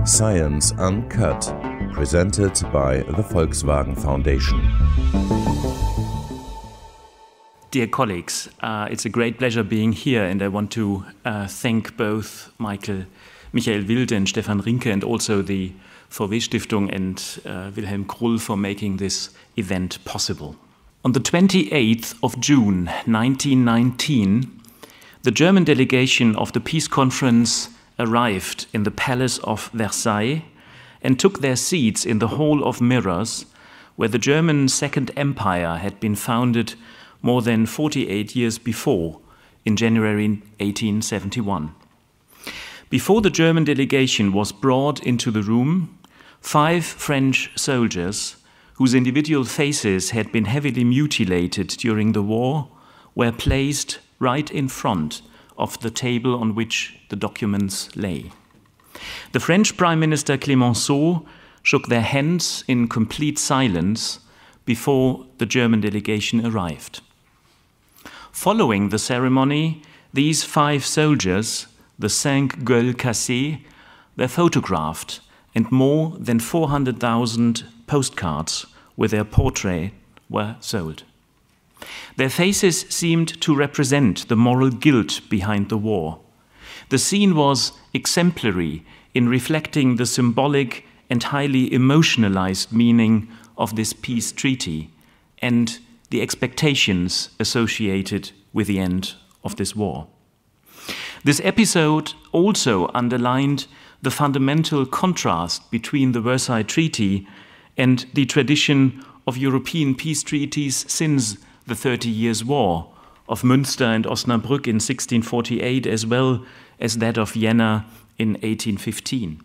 Science Uncut, presented by the Volkswagen Foundation. Dear colleagues, it's a great pleasure being here, and I want to thank both Michael Wilde and Stefan Rinke, and also the VW Stiftung and Wilhelm Krull for making this event possible. On the 28th of June 1919, the German delegation of the Peace Conference arrived in the Palace of Versailles and took their seats in the Hall of Mirrors, where the German Second Empire had been founded more than 48 years before, in January 1871. Before the German delegation was brought into the room, 5 French soldiers, whose individual faces had been heavily mutilated during the war, were placed right in front of the table on which the documents lay. The French Prime Minister Clemenceau shook their hands in complete silence before the German delegation arrived. Following the ceremony, these 5 soldiers, the 5 gueules cassées, were photographed, and more than 400,000 postcards with their portrait were sold. Their faces seemed to represent the moral guilt behind the war. The scene was exemplary in reflecting the symbolic and highly emotionalized meaning of this peace treaty and the expectations associated with the end of this war. This episode also underlined the fundamental contrast between the Versailles Treaty and the tradition of European peace treaties since the 30 Years' War, of Münster and Osnabrück in 1648, as well as that of Vienna in 1815.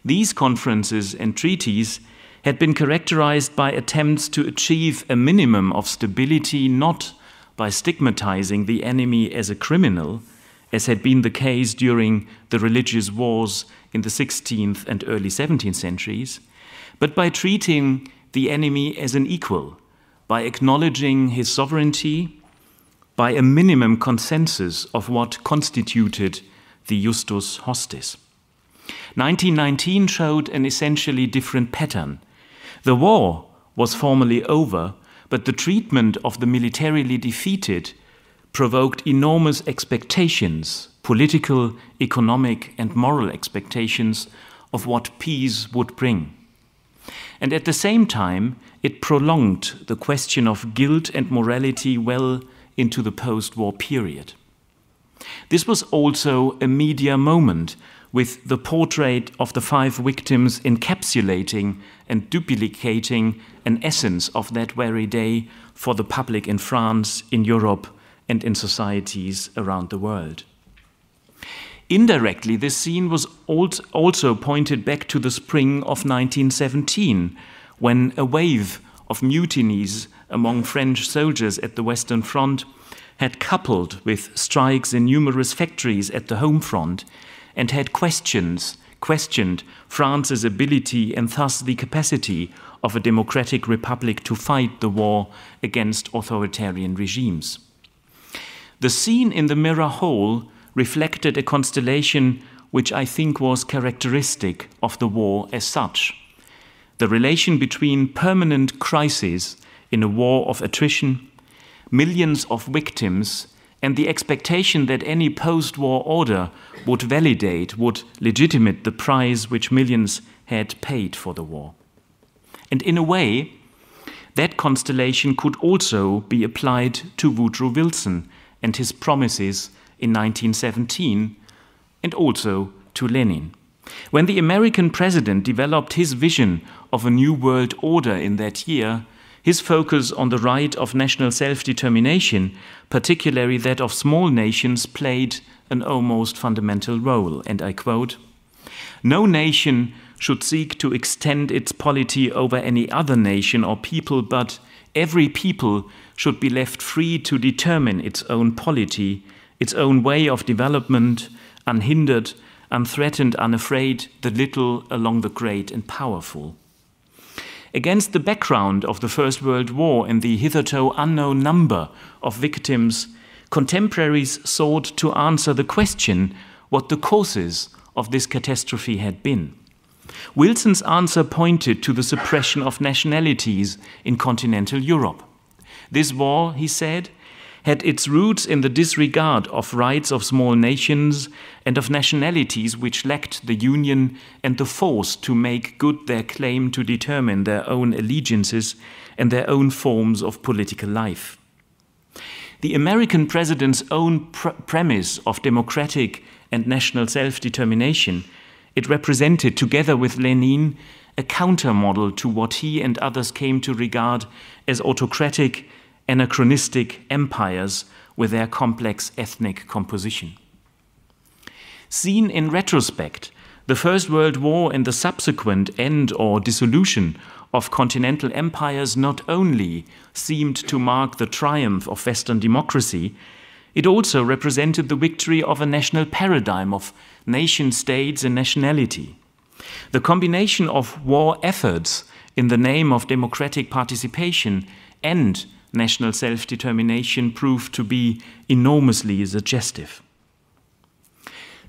These conferences and treaties had been characterized by attempts to achieve a minimum of stability, not by stigmatizing the enemy as a criminal, as had been the case during the religious wars in the 16th and early 17th centuries, but by treating the enemy as an equal, by acknowledging his sovereignty, by a minimum consensus of what constituted the justus hostis. 1919 showed an essentially different pattern. The war was formally over, but the treatment of the militarily defeated provoked enormous expectations, political, economic, and moral expectations of what peace would bring. And at the same time, it prolonged the question of guilt and morality well into the post-war period. This was also a media moment, with the portrait of the 5 victims encapsulating and duplicating an essence of that very day for the public in France, in Europe, and in societies around the world. Indirectly, this scene was also pointed back to the spring of 1917, when a wave of mutinies among French soldiers at the Western Front had coupled with strikes in numerous factories at the home front and had questioned France's ability and thus the capacity of a democratic republic to fight the war against authoritarian regimes. The scene in the Mirror Hall reflected a constellation which I think was characteristic of the war as such. The relation between permanent crises in a war of attrition, millions of victims, and the expectation that any post-war order would validate, would legitimate the price which millions had paid for the war. And in a way, that constellation could also be applied to Woodrow Wilson and his promises in 1917, and also to Lenin. When the American president developed his vision of a new world order in that year, his focus on the right of national self-determination, particularly that of small nations, played an almost fundamental role. And I quote, "No nation should seek to extend its polity over any other nation or people, but every people should be left free to determine its own polity, its own way of development, unhindered, unthreatened, unafraid, the little along the great and powerful." Against the background of the First World War and the hitherto unknown number of victims, contemporaries sought to answer the question what the causes of this catastrophe had been. Wilson's answer pointed to the suppression of nationalities in continental Europe. This war, he said, had its roots in the disregard of rights of small nations and of nationalities which lacked the union and the force to make good their claim to determine their own allegiances and their own forms of political life. The American president's own premise of democratic and national self-determination, it represented, together with Lenin, a counter-model to what he and others came to regard as autocratic, anachronistic empires with their complex ethnic composition. Seen in retrospect, the First World War and the subsequent end or dissolution of continental empires not only seemed to mark the triumph of Western democracy, it also represented the victory of a national paradigm of nation-states and nationality. The combination of war efforts in the name of democratic participation and national self-determination proved to be enormously suggestive.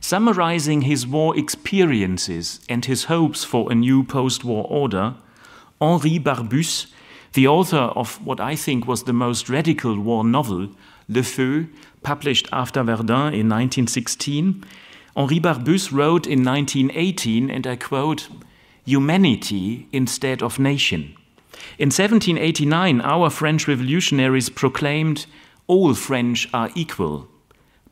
Summarizing his war experiences and his hopes for a new post-war order, Henri Barbusse, the author of what I think was the most radical war novel, Le Feu, published after Verdun in 1916, Henri Barbusse wrote in 1918, and I quote, "Humanity instead of nation." In 1789, our French revolutionaries proclaimed, "All French are equal."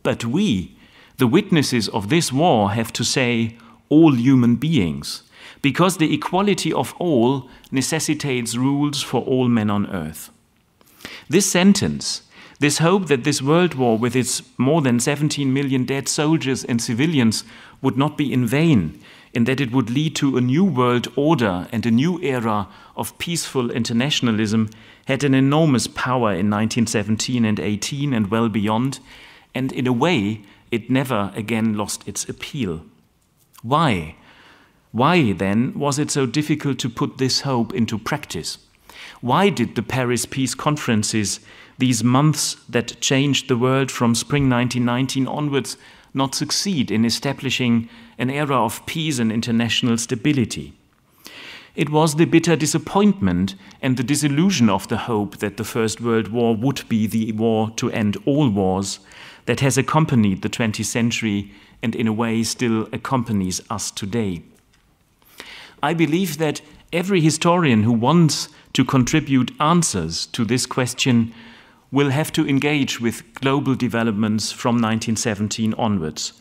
But we, the witnesses of this war, have to say, "all human beings," because the equality of all necessitates rules for all men on earth. This sentence, this hope that this world war with its more than 17 million dead soldiers and civilians would not be in vain, and that it would lead to a new world order and a new era of peaceful internationalism, had an enormous power in 1917 and 18 and well beyond, and in a way it never again lost its appeal. Why? Why then was it so difficult to put this hope into practice? Why did the Paris Peace Conferences, these months that changed the world from spring 1919 onwards, not succeed in establishing an era of peace and international stability? It was the bitter disappointment and the disillusion of the hope that the First World War would be the war to end all wars that has accompanied the 20th century and in a way still accompanies us today. I believe that every historian who wants to contribute answers to this question will have to engage with global developments from 1917 onwards,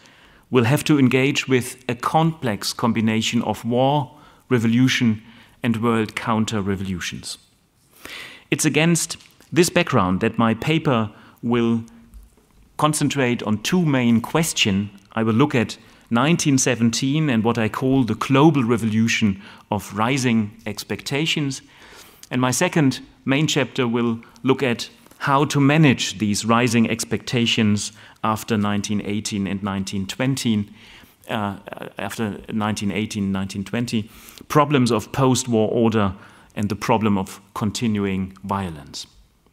will have to engage with a complex combination of war, revolution, and world counter-revolutions. It's against this background that my paper will concentrate on two main questions. I will look at 1917 and what I call the global revolution of rising expectations. And my second main chapter will look at how to manage these rising expectations after 1918 and 1920, after 1918, 1920, problems of post-war order and the problem of continuing violence.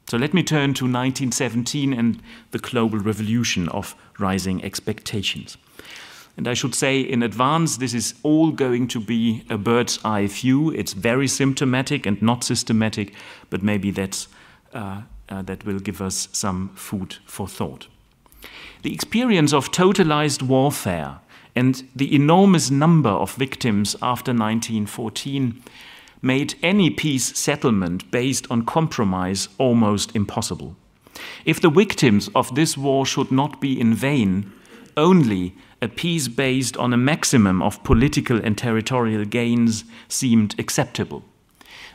So let me turn to 1917 and the global revolution of rising expectations. And I should say in advance, this is all going to be a bird's eye view. It's very symptomatic and not systematic, but maybe that will give us some food for thought. The experience of totalized warfare and the enormous number of victims after 1914 made any peace settlement based on compromise almost impossible. If the victims of this war should not be in vain, only a peace based on a maximum of political and territorial gains seemed acceptable.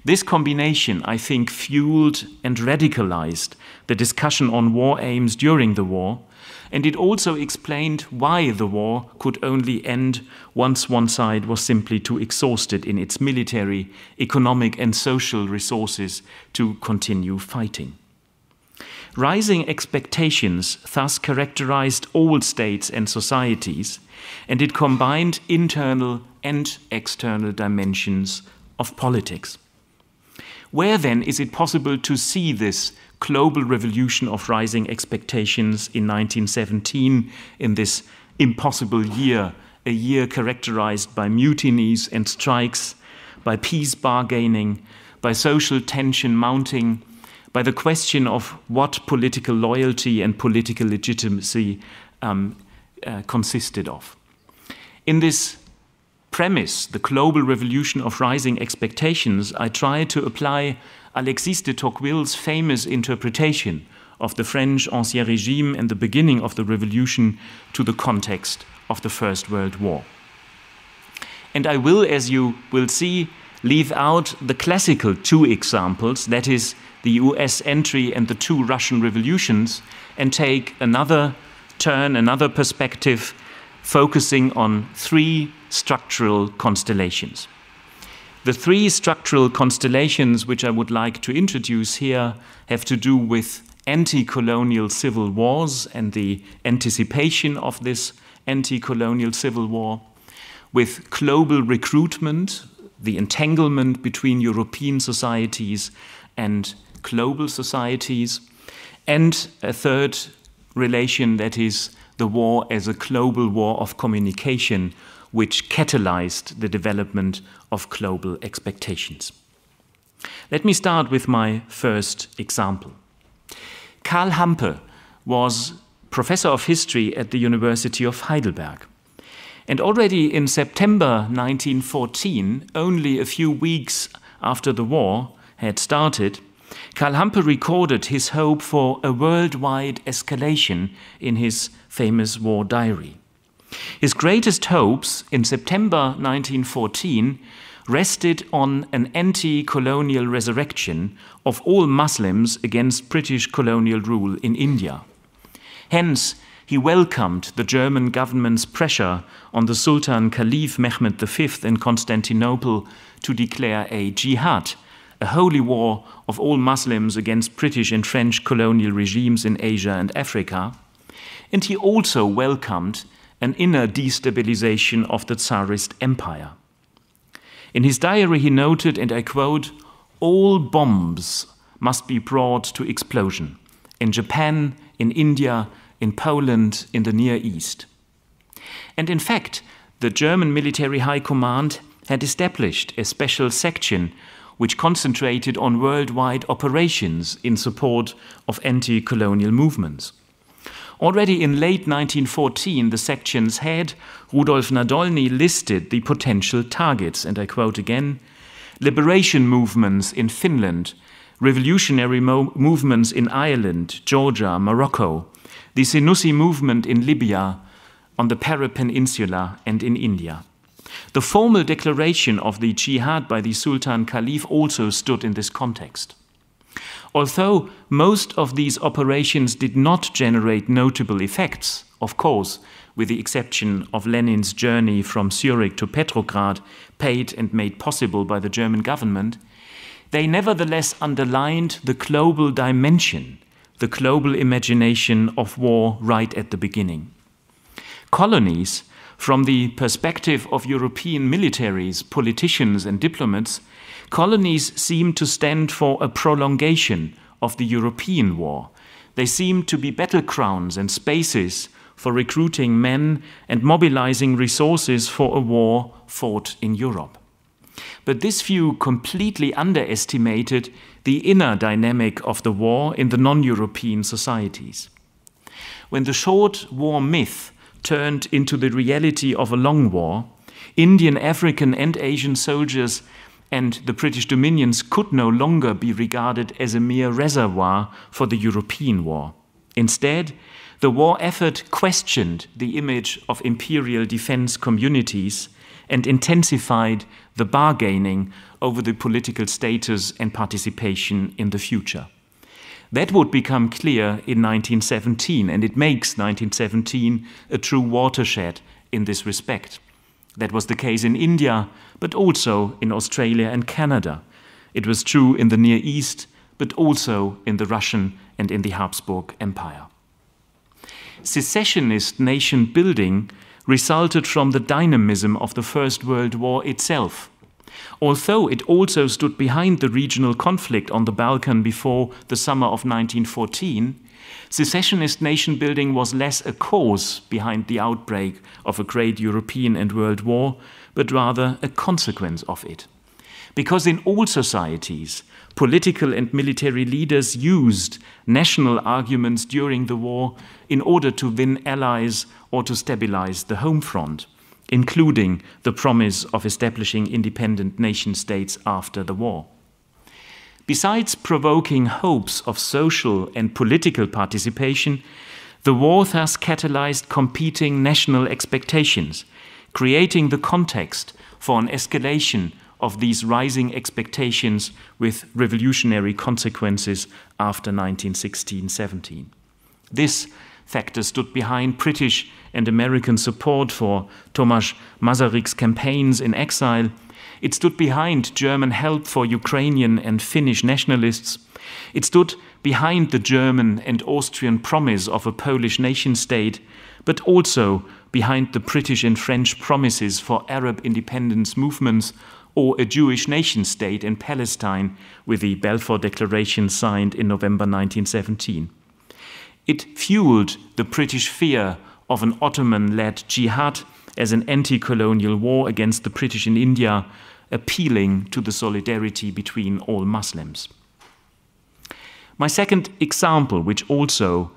This combination, I think, fueled and radicalized the discussion on war aims during the war, and it also explained why the war could only end once one side was simply too exhausted in its military, economic, and social resources to continue fighting. Rising expectations thus characterized all states and societies, and it combined internal and external dimensions of politics. Where then is it possible to see this global revolution of rising expectations in 1917, in this impossible year a year characterized by mutinies and strikes, by peace bargaining, by social tension mounting, by the question of what political loyalty and political legitimacy consisted of. In this premise, the global revolution of rising expectations, I try to apply Alexis de Tocqueville's famous interpretation of the French Ancien Régime and the beginning of the revolution to the context of the First World War. And I will, as you will see, leave out the classical two examples, that is, the US entry and the two Russian revolutions, and take another turn, another perspective, focusing on three structural constellations. The three structural constellations which I would like to introduce here have to do with anti-colonial civil wars and the anticipation of this anti-colonial civil war, with global recruitment, the entanglement between European societies and global societies, and a third relation, that is the war as a global war of communication, which catalyzed the development of global expectations. Let me start with my first example. Karl Hampe was professor of history at the University of Heidelberg. And already in September 1914, only a few weeks after the war had started, Karl Hampe recorded his hope for a worldwide escalation in his famous war diary. His greatest hopes in September 1914 rested on an anti-colonial resurrection of all Muslims against British colonial rule in India. Hence, he welcomed the German government's pressure on the Sultan Caliph Mehmed V in Constantinople to declare a jihad, a holy war of all Muslims against British and French colonial regimes in Asia and Africa. And he also welcomed an inner destabilization of the Tsarist Empire. In his diary he noted, and I quote, "All bombs must be brought to explosion, in Japan, in India, in Poland, in the Near East." And in fact, the German military high command had established a special section which concentrated on worldwide operations in support of anti-colonial movements. Already in late 1914, the section's head, Rudolf Nadolny, listed the potential targets, and I quote again, "Liberation movements in Finland, revolutionary movements in Ireland, Georgia, Morocco, the Senussi movement in Libya, on the Para Peninsula and in India." The formal declaration of the jihad by the Sultan Caliph also stood in this context. Although most of these operations did not generate notable effects, of course, with the exception of Lenin's journey from Zurich to Petrograd, paid and made possible by the German government, they nevertheless underlined the global dimension, the global imagination of war right at the beginning. Colonies, from the perspective of European militaries, politicians and diplomats, colonies seem to stand for a prolongation of the European war. They seem to be battlegrounds and spaces for recruiting men and mobilizing resources for a war fought in Europe. But this view completely underestimated the inner dynamic of the war in the non-European societies. When the short war myth turned into the reality of a long war, Indian, African and Asian soldiers and the British dominions could no longer be regarded as a mere reservoir for the European war. Instead, the war effort questioned the image of imperial defense communities and intensified the bargaining over the political status and participation in the future. That would become clear in 1917, and it makes 1917 a true watershed in this respect. That was the case in India, but also in Australia and Canada. It was true in the Near East, but also in the Russian and in the Habsburg Empire. Secessionist nation building resulted from the dynamism of the First World War itself. Although it also stood behind the regional conflict on the Balkan before the summer of 1914, Secessionist nation building was less a cause behind the outbreak of a great European and world war, but rather a consequence of it. Because in all societies, political and military leaders used national arguments during the war in order to win allies or to stabilize the home front, including the promise of establishing independent nation-states after the war. Besides provoking hopes of social and political participation, the war thus catalyzed competing national expectations, creating the context for an escalation of these rising expectations with revolutionary consequences after 1916-17. This factor stood behind British and American support for Tomasz Mazaryk's campaigns in exile. It stood behind German help for Ukrainian and Finnish nationalists. It stood behind the German and Austrian promise of a Polish nation-state, but also behind the British and French promises for Arab independence movements or a Jewish nation-state in Palestine with the Balfour Declaration signed in November 1917. It fueled the British fear of an Ottoman-led jihad as an anti-colonial war against the British in India, appealing to the solidarity between all Muslims. My second example, which also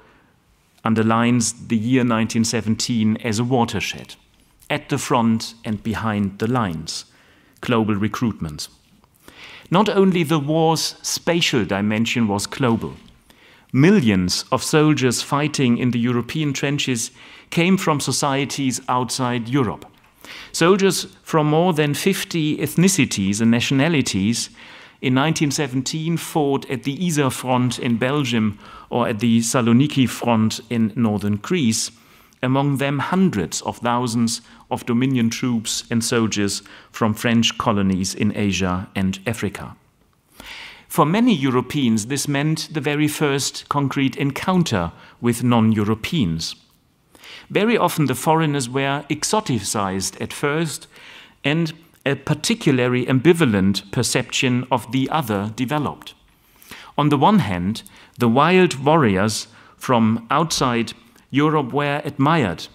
underlines the year 1917 as a watershed, at the front and behind the lines, global recruitment. Not only the war's spatial dimension was global. Millions of soldiers fighting in the European trenches came from societies outside Europe. Soldiers from more than 50 ethnicities and nationalities in 1917 fought at the Isar front in Belgium or at the Saloniki front in northern Greece, among them hundreds of thousands of Dominion troops and soldiers from French colonies in Asia and Africa. For many Europeans, this meant the very first concrete encounter with non-Europeans. Very often the foreigners were exoticized at first, and a particularly ambivalent perception of the other developed. On the one hand, the wild warriors from outside Europe were admired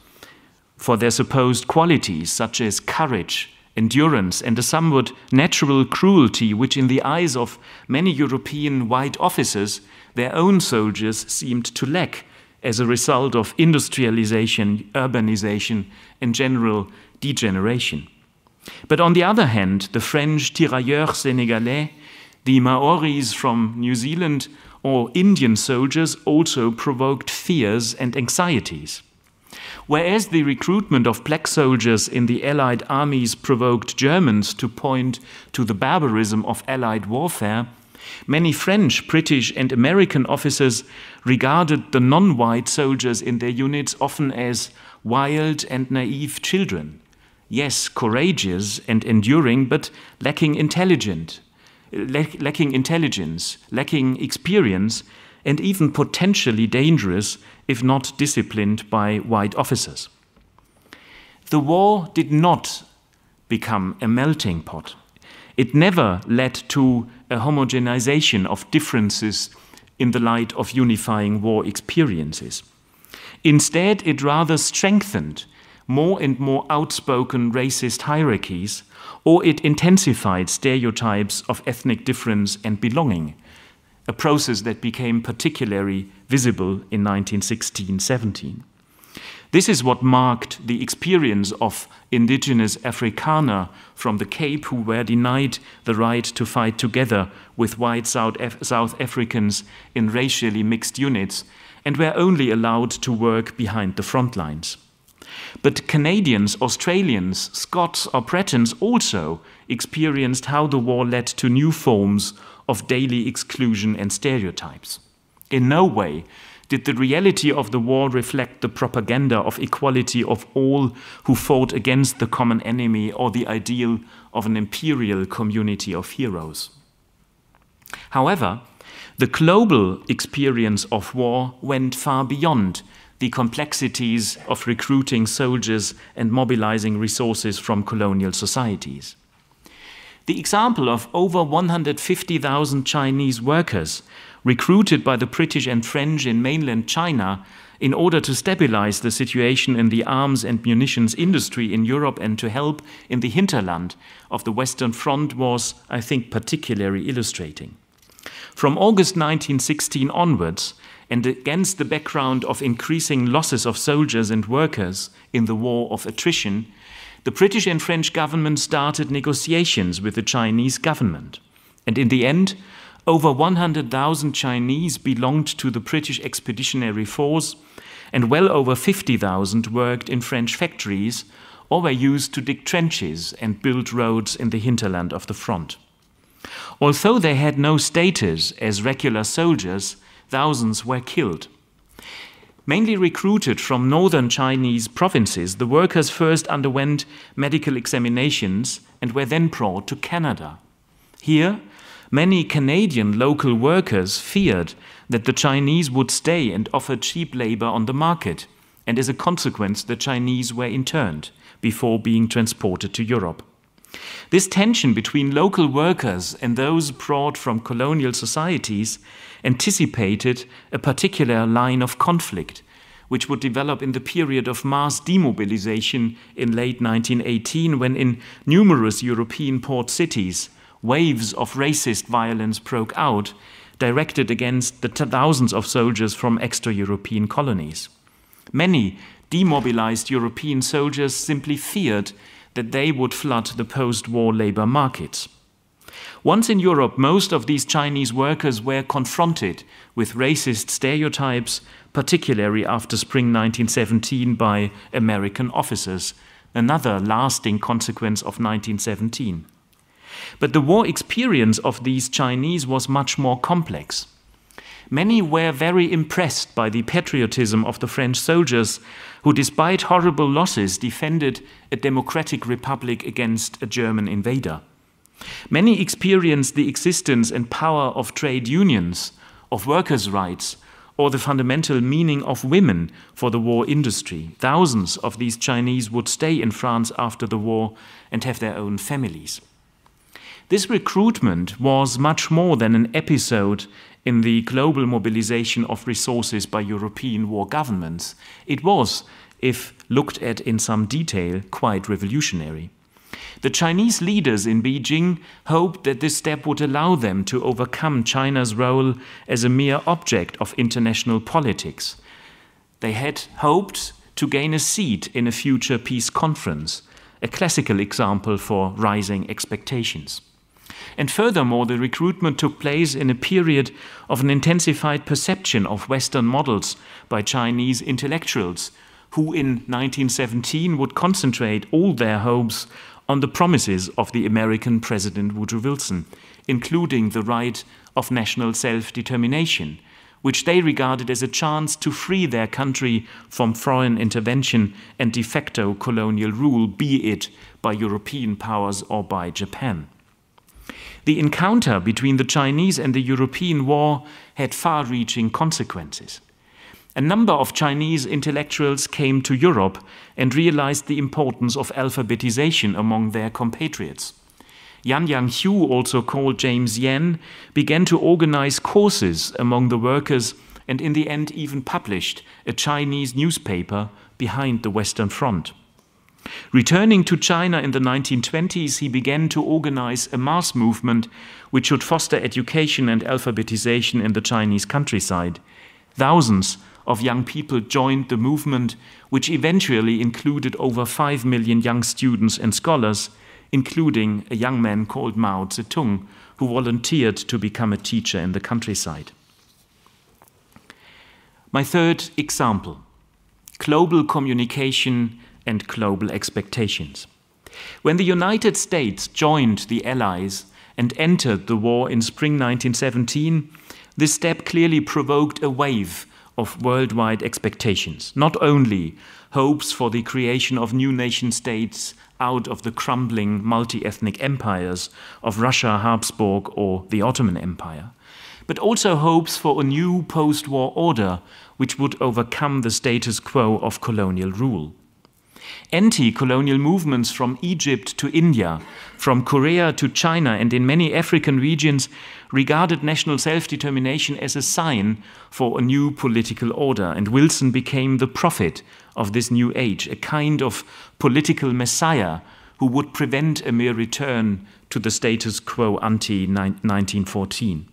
for their supposed qualities such as courage, endurance, and a somewhat natural cruelty which in the eyes of many European white officers their own soldiers seemed to lack as a result of industrialization, urbanization, and general degeneration. But on the other hand, the French tirailleurs sénégalais, the Maoris from New Zealand, or Indian soldiers also provoked fears and anxieties. Whereas the recruitment of black soldiers in the Allied armies provoked Germans to point to the barbarism of Allied warfare, many French, British, and American officers regarded the non-white soldiers in their units often as wild and naive children. Yes, courageous and enduring, but lacking intelligence, lacking experience, and even potentially dangerous if not disciplined by white officers. The war did not become a melting pot. It never led to a homogenization of differences in the light of unifying war experiences. Instead, it rather strengthened more and more outspoken racist hierarchies, or it intensified stereotypes of ethnic difference and belonging, a process that became particularly visible in 1916-17. This is what marked the experience of indigenous Afrikaner from the Cape who were denied the right to fight together with white South Africans in racially mixed units and were only allowed to work behind the front lines. But Canadians, Australians, Scots or Bretons also experienced how the war led to new forms of daily exclusion and stereotypes. In no way did the reality of the war reflect the propaganda of equality of all who fought against the common enemy or the ideal of an imperial community of heroes. However, the global experience of war went far beyond the complexities of recruiting soldiers and mobilizing resources from colonial societies. The example of over 150,000 Chinese workers recruited by the British and French in mainland China in order to stabilize the situation in the arms and munitions industry in Europe and to help in the hinterland of the Western Front was, I think, particularly illustrating. From August 1916 onwards, and against the background of increasing losses of soldiers and workers in the war of attrition, the British and French government started negotiations with the Chinese government. And in the end, over 100,000 Chinese belonged to the British Expeditionary Force, and well over 50,000 worked in French factories or were used to dig trenches and build roads in the hinterland of the front. Although they had no status as regular soldiers, thousands were killed. Mainly recruited from northern Chinese provinces, the workers first underwent medical examinations and were then brought to Canada. Here, many Canadian local workers feared that the Chinese would stay and offer cheap labor on the market, and as a consequence, the Chinese were interned before being transported to Europe. This tension between local workers and those brought from colonial societies anticipated a particular line of conflict, which would develop in the period of mass demobilization in late 1918, when in numerous European port cities, waves of racist violence broke out, directed against the thousands of soldiers from extra-European colonies. Many demobilized European soldiers simply feared that they would flood the post-war labor markets. Once in Europe, most of these Chinese workers were confronted with racist stereotypes, particularly after spring 1917 by American officers, another lasting consequence of 1917. But the war experience of these Chinese was much more complex. Many were very impressed by the patriotism of the French soldiers who, despite horrible losses, defended a democratic republic against a German invader. Many experienced the existence and power of trade unions, of workers' rights, or the fundamental meaning of women for the war industry. Thousands of these Chinese would stay in France after the war and have their own families. This recruitment was much more than an episode in the global mobilization of resources by European war governments. It was, if looked at in some detail, quite revolutionary. The Chinese leaders in Beijing hoped that this step would allow them to overcome China's role as a mere object of international politics. They had hoped to gain a seat in a future peace conference, a classical example for rising expectations. And furthermore, the recruitment took place in a period of an intensified perception of Western models by Chinese intellectuals, who in 1917 would concentrate all their hopes on the promises of the American President Woodrow Wilson, including the right of national self-determination, which they regarded as a chance to free their country from foreign intervention and de facto colonial rule, be it by European powers or by Japan. The encounter between the Chinese and the European war had far-reaching consequences. A number of Chinese intellectuals came to Europe and realized the importance of alphabetization among their compatriots. Yan Yang-hu, also called James Yan, began to organize courses among the workers and in the end even published a Chinese newspaper behind the Western Front. Returning to China in the 1920s, he began to organize a mass movement which should foster education and alphabetization in the Chinese countryside. Thousands of young people joined the movement, which eventually included over 5 million young students and scholars, including a young man called Mao Zedong, who volunteered to become a teacher in the countryside. My third example: global communication and global expectations. When the United States joined the Allies and entered the war in spring 1917, this step clearly provoked a wave of worldwide expectations, not only hopes for the creation of new nation-states out of the crumbling multi-ethnic empires of Russia, Habsburg, or the Ottoman Empire, but also hopes for a new post-war order which would overcome the status quo of colonial rule. Anti-colonial movements from Egypt to India, from Korea to China, and in many African regions regarded national self-determination as a sign for a new political order, and Wilson became the prophet of this new age, a kind of political messiah who would prevent a mere return to the status quo ante 1914.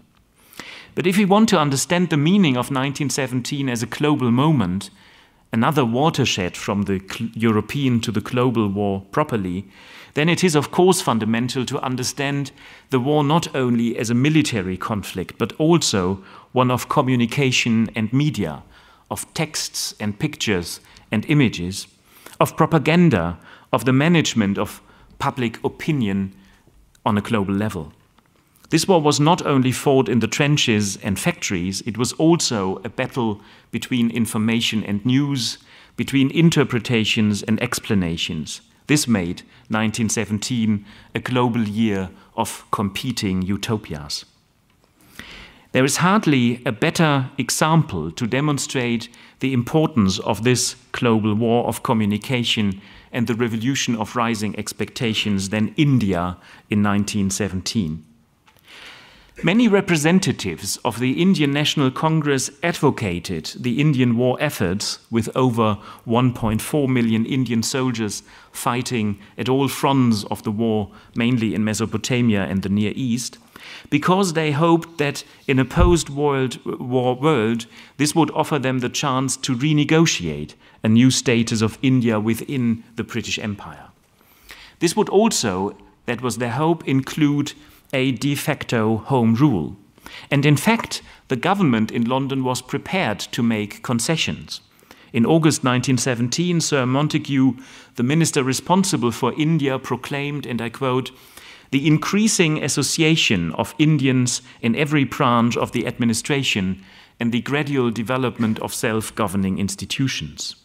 But if we want to understand the meaning of 1917 as a global moment, another watershed from the European to the global war properly, then it is of course fundamental to understand the war not only as a military conflict, but also one of communication and media, of texts and pictures and images, of propaganda, of the management of public opinion on a global level. This war was not only fought in the trenches and factories, it was also a battle between information and news, between interpretations and explanations. This made 1917 a global year of competing utopias. There is hardly a better example to demonstrate the importance of this global war of communication and the revolution of rising expectations than India in 1917. Many representatives of the Indian National Congress advocated the Indian war efforts, with over 1.4 million Indian soldiers fighting at all fronts of the war, mainly in Mesopotamia and the Near East, because they hoped that in a post-war world, this would offer them the chance to renegotiate a new status of India within the British Empire. This would also, that was their hope, include a de facto home rule. And in fact, the government in London was prepared to make concessions. In August 1917, Sir Montagu, the minister responsible for India, proclaimed, and I quote, "The increasing association of Indians in every branch of the administration and the gradual development of self-governing institutions."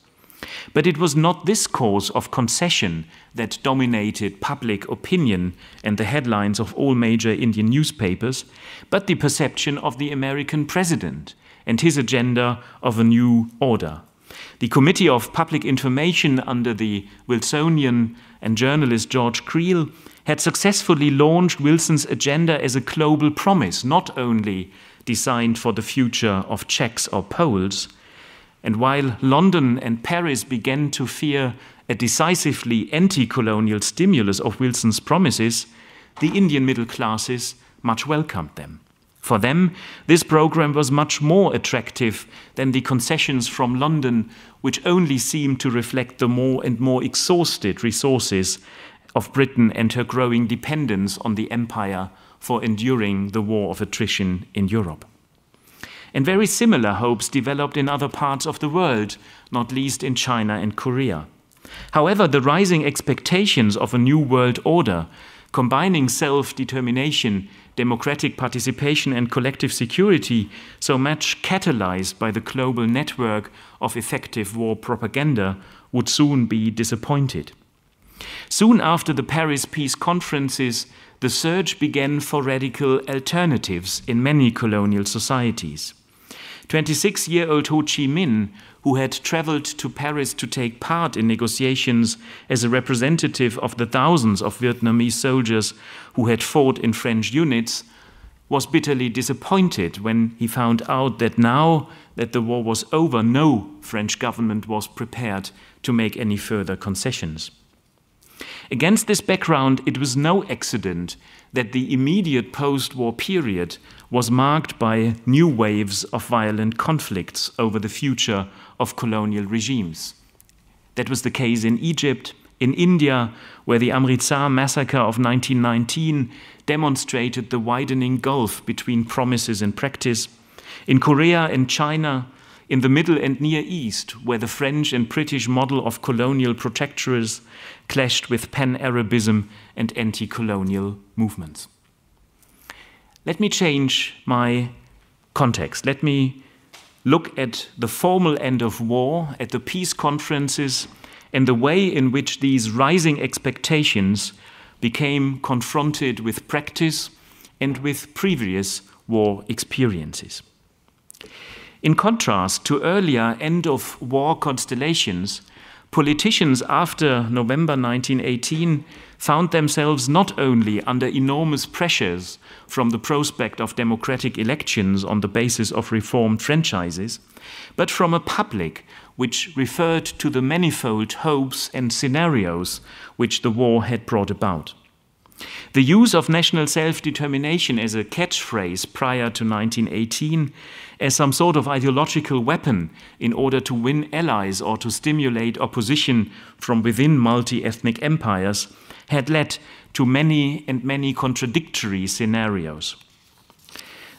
But it was not this course of concession that dominated public opinion and the headlines of all major Indian newspapers, but the perception of the American president and his agenda of a new order. The Committee of Public Information under the Wilsonian and journalist George Creel had successfully launched Wilson's agenda as a global promise, not only designed for the future of Czechs or Poles. And while London and Paris began to fear a decisively anti-colonial stimulus of Wilson's promises, the Indian middle classes much welcomed them. For them, this program was much more attractive than the concessions from London, which only seemed to reflect the more and more exhausted resources of Britain and her growing dependence on the empire for enduring the war of attrition in Europe. And very similar hopes developed in other parts of the world, not least in China and Korea. However, the rising expectations of a new world order, combining self-determination, democratic participation and collective security, so much catalyzed by the global network of effective war propaganda, would soon be disappointed. Soon after the Paris peace conferences, the search began for radical alternatives in many colonial societies. 26-year-old Ho Chi Minh, who had traveled to Paris to take part in negotiations as a representative of the thousands of Vietnamese soldiers who had fought in French units, was bitterly disappointed when he found out that now that the war was over, no French government was prepared to make any further concessions. Against this background, it was no accident that the immediate post-war period was marked by new waves of violent conflicts over the future of colonial regimes. That was the case in Egypt, in India, where the Amritsar massacre of 1919 demonstrated the widening gulf between promises and practice, in Korea and China, in the Middle and Near East, where the French and British model of colonial protectorates clashed with pan-Arabism and anti-colonial movements. Let me change my context. Let me look at the formal end of war, at the peace conferences, and the way in which these rising expectations became confronted with practice and with previous war experiences. In contrast to earlier end-of-war constellations, politicians after November 1918 found themselves not only under enormous pressures from the prospect of democratic elections on the basis of reformed franchises, but from a public which referred to the manifold hopes and scenarios which the war had brought about. The use of national self-determination as a catchphrase prior to 1918, as some sort of ideological weapon in order to win allies or to stimulate opposition from within multi-ethnic empires, had led to many contradictory scenarios.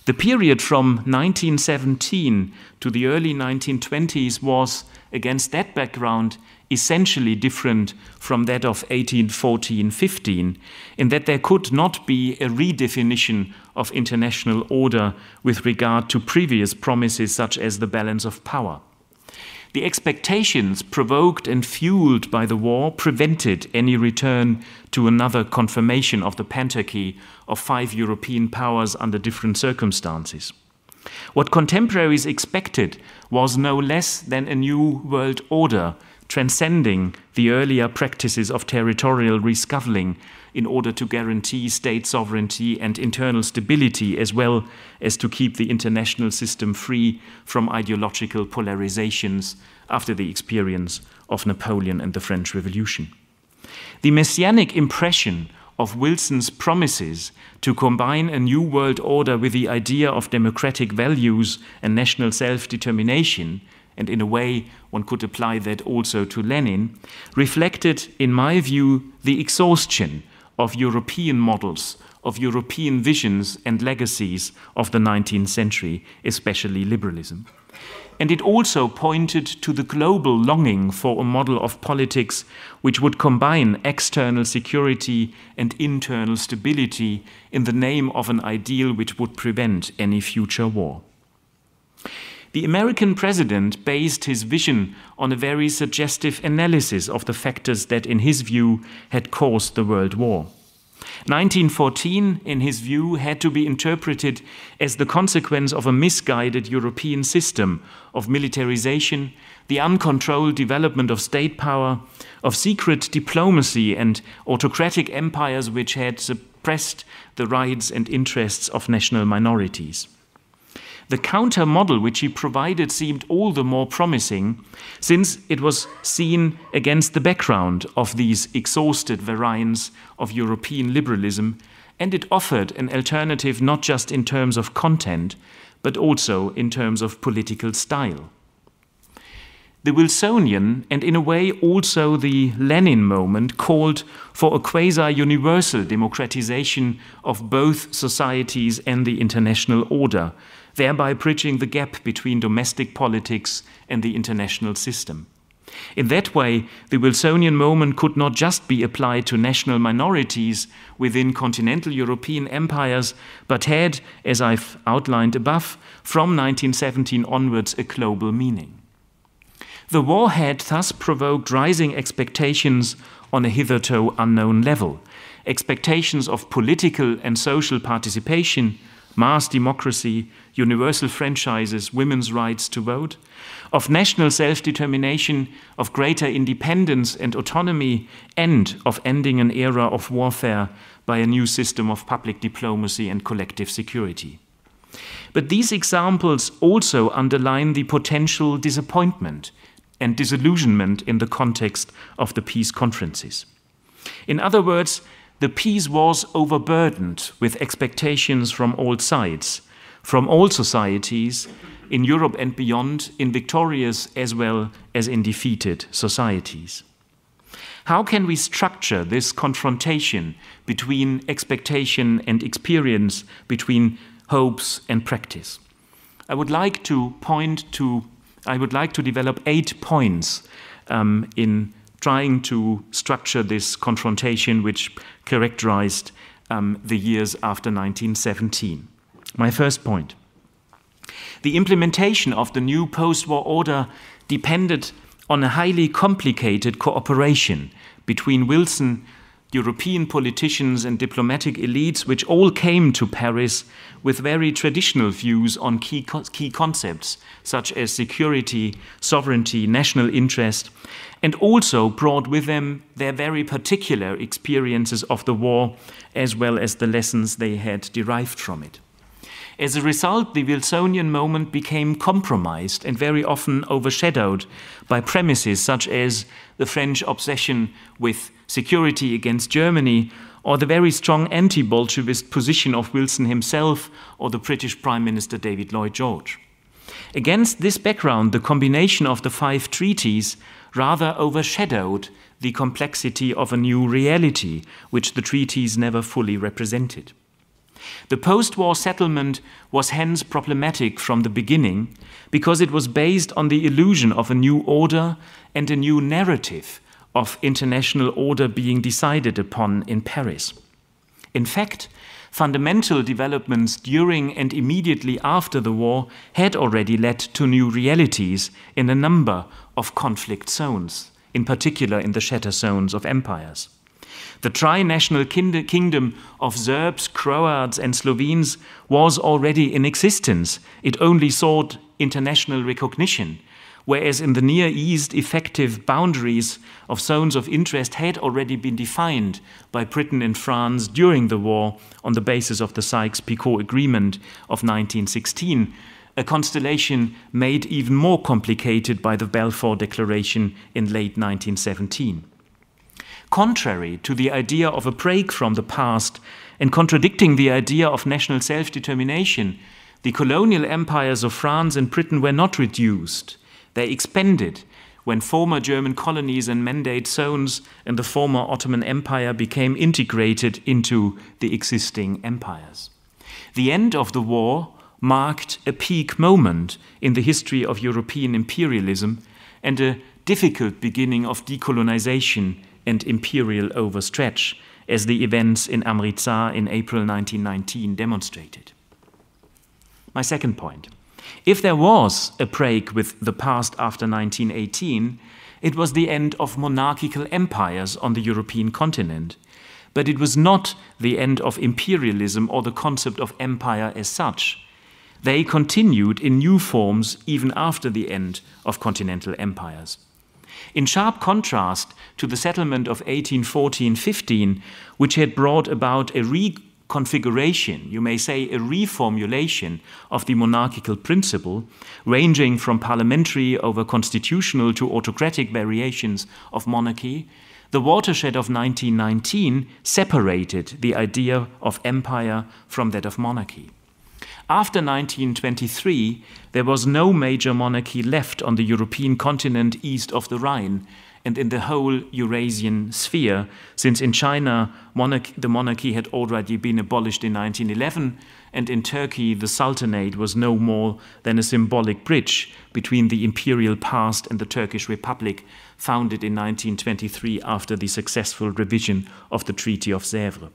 The period from 1917 to the early 1920s was, against that background, essentially different from that of 1814-15, in that there could not be a redefinition of international order with regard to previous promises such as the balance of power. The expectations provoked and fueled by the war prevented any return to another confirmation of the pentarchy of 5 European powers under different circumstances. What contemporaries expected was no less than a new world order, transcending the earlier practices of territorial rescuffling in order to guarantee state sovereignty and internal stability, as well as to keep the international system free from ideological polarizations after the experience of Napoleon and the French Revolution. The messianic impression of Wilson's promises to combine a new world order with the idea of democratic values and national self-determination, and in a way one could apply that also to Lenin, reflected, in my view, the exhaustion of European models, of European visions and legacies of the 19th century, especially liberalism. And it also pointed to the global longing for a model of politics which would combine external security and internal stability in the name of an ideal which would prevent any future war. The American president based his vision on a very suggestive analysis of the factors that, in his view, had caused the World War. 1914, in his view, had to be interpreted as the consequence of a misguided European system of militarization, the uncontrolled development of state power, of secret diplomacy and autocratic empires which had suppressed the rights and interests of national minorities. The counter model which he provided seemed all the more promising since it was seen against the background of these exhausted variants of European liberalism, and it offered an alternative not just in terms of content, but also in terms of political style. The Wilsonian, and in a way also the Lenin moment, called for a quasi-universal democratization of both societies and the international order, thereby bridging the gap between domestic politics and the international system. In that way, the Wilsonian moment could not just be applied to national minorities within continental European empires, but had, as I've outlined above, from 1917 onwards a global meaning. The war had thus provoked rising expectations on a hitherto unknown level, expectations of political and social participation, mass democracy, universal franchises, women's rights to vote, of national self-determination, of greater independence and autonomy, and of ending an era of warfare by a new system of public diplomacy and collective security. But these examples also underline the potential disappointment and disillusionment in the context of the peace conferences. In other words, the peace was overburdened with expectations from all sides, from all societies, in Europe and beyond, in victorious as well as in defeated societies. How can we structure this confrontation between expectation and experience, between hopes and practice? I would like to develop 8 points in trying to structure this confrontation which characterized the years after 1917. My first point. The implementation of the new post-war order depended on a highly complicated cooperation between Wilson, European politicians and diplomatic elites, which all came to Paris with very traditional views on key concepts, such as security, sovereignty, national interest, and also brought with them their very particular experiences of the war, as well as the lessons they had derived from it. As a result, the Wilsonian moment became compromised and very often overshadowed by premises such as the French obsession with security against Germany, or the very strong anti-Bolshevist position of Wilson himself, or the British Prime Minister David Lloyd George. Against this background, the combination of the 5 treaties rather overshadowed the complexity of a new reality, which the treaties never fully represented. The post-war settlement was hence problematic from the beginning because it was based on the illusion of a new order and a new narrative of international order being decided upon in Paris. In fact, fundamental developments during and immediately after the war had already led to new realities in a number of conflict zones, in particular in the shatter zones of empires. The tri-national kingdom of Serbs, Croats and Slovenes was already in existence. It only sought international recognition, whereas in the Near East effective boundaries of zones of interest had already been defined by Britain and France during the war on the basis of the Sykes-Picot Agreement of 1916, a constellation made even more complicated by the Balfour Declaration in late 1917. Contrary to the idea of a break from the past and contradicting the idea of national self-determination, the colonial empires of France and Britain were not reduced. They expanded when former German colonies and mandate zones in the former Ottoman Empire became integrated into the existing empires. The end of the war marked a peak moment in the history of European imperialism and a difficult beginning of decolonization and imperial overstretch, as the events in Amritsar in April 1919 demonstrated. My second point. If there was a break with the past after 1918, it was the end of monarchical empires on the European continent. But it was not the end of imperialism or the concept of empire as such. They continued in new forms even after the end of continental empires. In sharp contrast to the settlement of 1814-15, which had brought about a reconfiguration, you may say a reformulation of the monarchical principle, ranging from parliamentary over constitutional to autocratic variations of monarchy, the watershed of 1919 separated the idea of empire from that of monarchy. After 1923, there was no major monarchy left on the European continent east of the Rhine and in the whole Eurasian sphere, since in China the monarchy had already been abolished in 1911, and in Turkey the Sultanate was no more than a symbolic bridge between the imperial past and the Turkish Republic, founded in 1923 after the successful revision of the Treaty of Sèvres.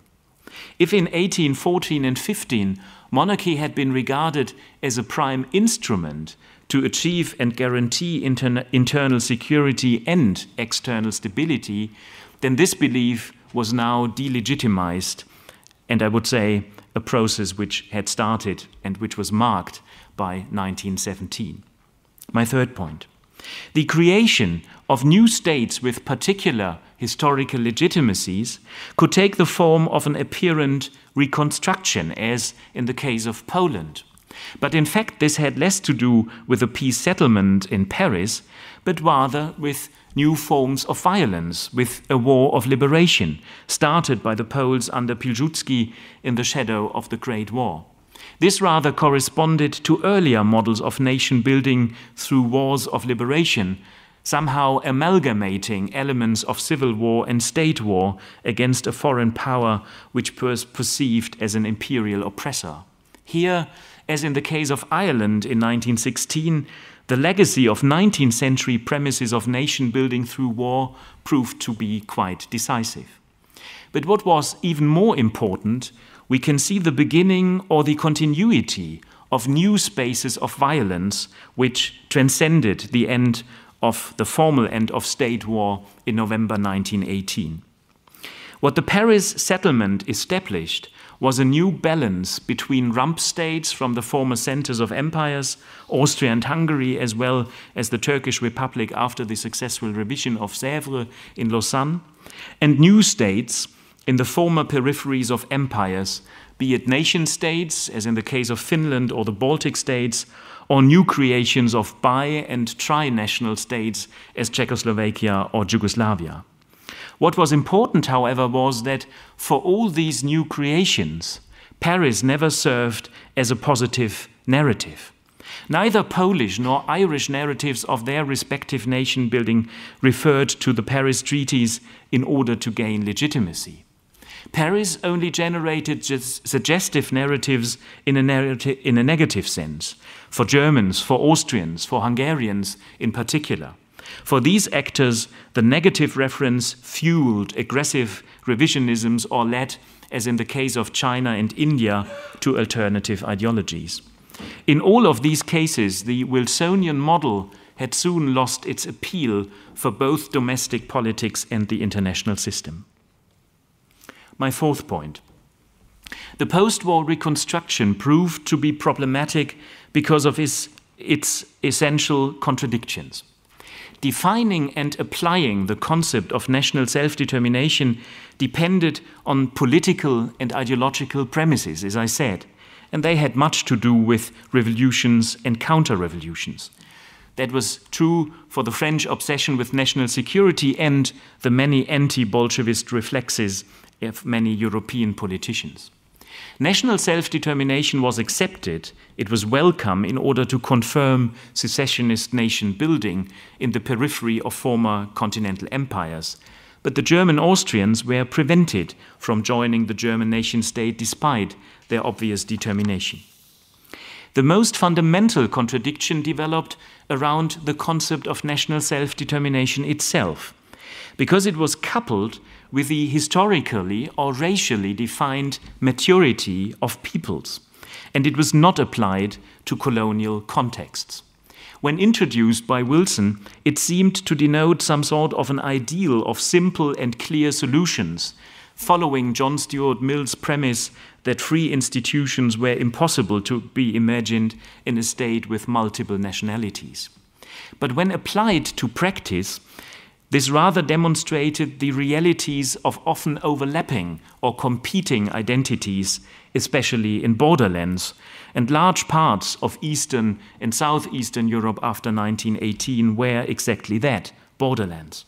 If in 1814 and 15 monarchy had been regarded as a prime instrument to achieve and guarantee internal security and external stability, then this belief was now delegitimized, and I would say a process which had started and which was marked by 1917. My third point. The creation of new states with particular historical legitimacies could take the form of an apparent reconstruction, as in the case of Poland. But in fact, this had less to do with a peace settlement in Paris, but rather with new forms of violence, with a war of liberation, started by the Poles under Piłsudski in the shadow of the Great War. This rather corresponded to earlier models of nation building through wars of liberation, somehow amalgamating elements of civil war and state war against a foreign power which was perceived as an imperial oppressor. Here, as in the case of Ireland in 1916, the legacy of 19th century premises of nation building through war proved to be quite decisive. But what was even more important, we can see the beginning or the continuity of new spaces of violence which transcended the end of the formal end of state war in November 1918. What the Paris settlement established was a new balance between rump states from the former centers of empires, Austria and Hungary, as well as the Turkish Republic after the successful revision of Sèvres in Lausanne, and new states in the former peripheries of empires, be it nation states, as in the case of Finland or the Baltic states, or new creations of bi- and tri-national states as Czechoslovakia or Yugoslavia. What was important, however, was that for all these new creations, Paris never served as a positive narrative. Neither Polish nor Irish narratives of their respective nation building referred to the Paris treaties in order to gain legitimacy. Paris only generated suggestive narratives in a negative sense, for Germans, for Austrians, for Hungarians in particular. For these actors, the negative reference fueled aggressive revisionisms or led, as in the case of China and India, to alternative ideologies. In all of these cases, the Wilsonian model had soon lost its appeal for both domestic politics and the international system. My fourth point. The post-war reconstruction proved to be problematic because of its essential contradictions. Defining and applying the concept of national self-determination depended on political and ideological premises, as I said, and they had much to do with revolutions and counter-revolutions. That was true for the French obsession with national security and the many anti-Bolshevist reflexes of many European politicians. National self-determination was accepted, it was welcome in order to confirm secessionist nation building in the periphery of former continental empires, but the German Austrians were prevented from joining the German nation-state despite their obvious determination. The most fundamental contradiction developed around the concept of national self-determination itself, because it was coupled with the historically or racially defined maturity of peoples, and it was not applied to colonial contexts. When introduced by Wilson, it seemed to denote some sort of an ideal of simple and clear solutions, following John Stuart Mill's premise that free institutions were impossible to be imagined in a state with multiple nationalities. But when applied to practice, this rather demonstrated the realities of often overlapping or competing identities, especially in borderlands, and large parts of Eastern and Southeastern Europe after 1918 were exactly that, borderlands.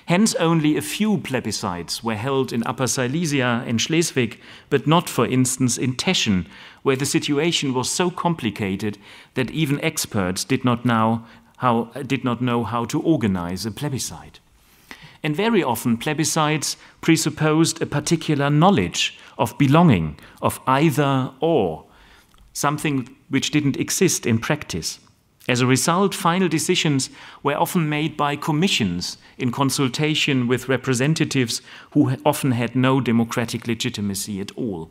Hence only a few plebiscites were held in Upper Silesia and Schleswig, but not, for instance, in Teschen, where the situation was so complicated that even experts did not know how to organize a plebiscite. And very often plebiscites presupposed a particular knowledge of belonging, of either or, something which didn't exist in practice. As a result, final decisions were often made by commissions in consultation with representatives who often had no democratic legitimacy at all.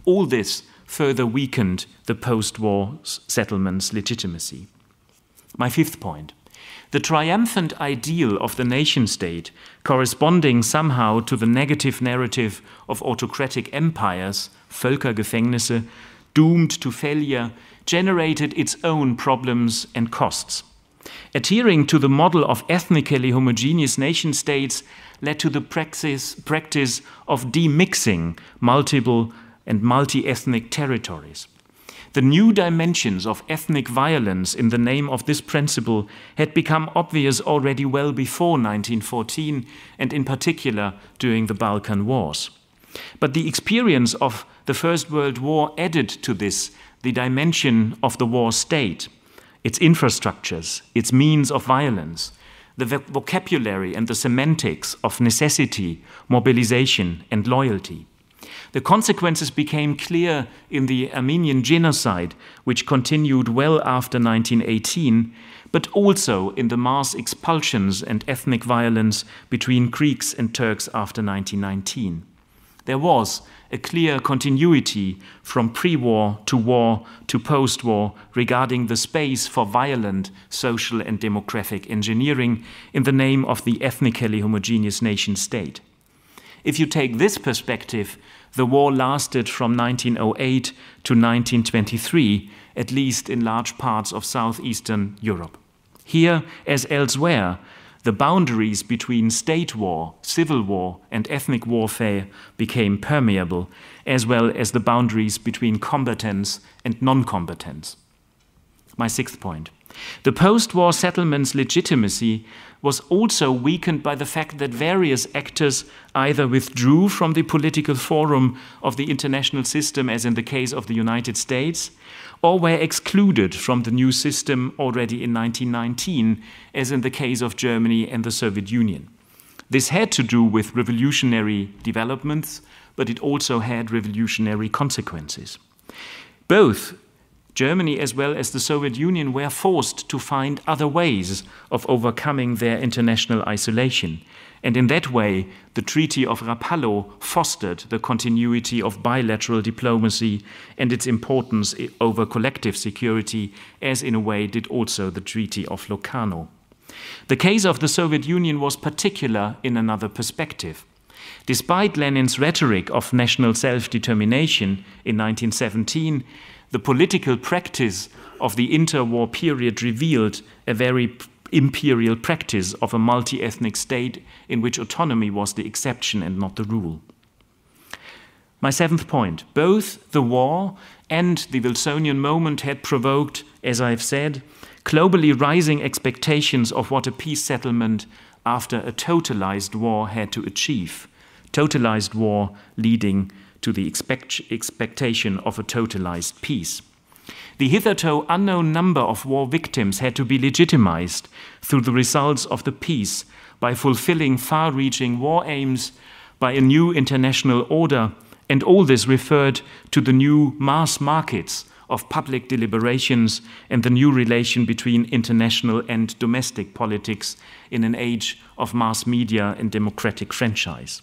All this further weakened the post-war settlement's legitimacy. My fifth point. The triumphant ideal of the nation-state, corresponding somehow to the negative narrative of autocratic empires, Völkergefängnisse, doomed to failure, generated its own problems and costs. Adhering to the model of ethnically homogeneous nation-states led to the practice of demixing multiple and multi-ethnic territories. The new dimensions of ethnic violence in the name of this principle had become obvious already well before 1914 and in particular during the Balkan Wars. But the experience of the First World War added to this the dimension of the war state, its infrastructures, its means of violence, the vocabulary and the semantics of necessity, mobilization and loyalty. The consequences became clear in the Armenian genocide, which continued well after 1918, but also in the mass expulsions and ethnic violence between Greeks and Turks after 1919. There was a clear continuity from pre-war to post-war regarding the space for violent social and demographic engineering in the name of the ethnically homogeneous nation state. If you take this perspective, the war lasted from 1908 to 1923, at least in large parts of southeastern Europe. Here, as elsewhere, the boundaries between state war, civil war, and ethnic warfare became permeable, as well as the boundaries between combatants and non-combatants. My sixth point. The post-war settlement's legitimacy was also weakened by the fact that various actors either withdrew from the political forum of the international system, as in the case of the United States, or were excluded from the new system already in 1919, as in the case of Germany and the Soviet Union. This had to do with revolutionary developments, but it also had revolutionary consequences. Both Germany as well as the Soviet Union were forced to find other ways of overcoming their international isolation. And in that way, the Treaty of Rapallo fostered the continuity of bilateral diplomacy and its importance over collective security, as in a way did also the Treaty of Locarno. The case of the Soviet Union was particular in another perspective. Despite Lenin's rhetoric of national self-determination in 1917, the political practice of the interwar period revealed a very imperial practice of a multi-ethnic state in which autonomy was the exception and not the rule. My seventh point, both the war and the Wilsonian moment had provoked, as I've said, globally rising expectations of what a peace settlement after a totalized war had to achieve. Totalized war leading to the expectation of a totalized peace. The hitherto unknown number of war victims had to be legitimized through the results of the peace by fulfilling far-reaching war aims, by a new international order, and all this referred to the new mass markets of public deliberations and the new relation between international and domestic politics in an age of mass media and democratic franchise.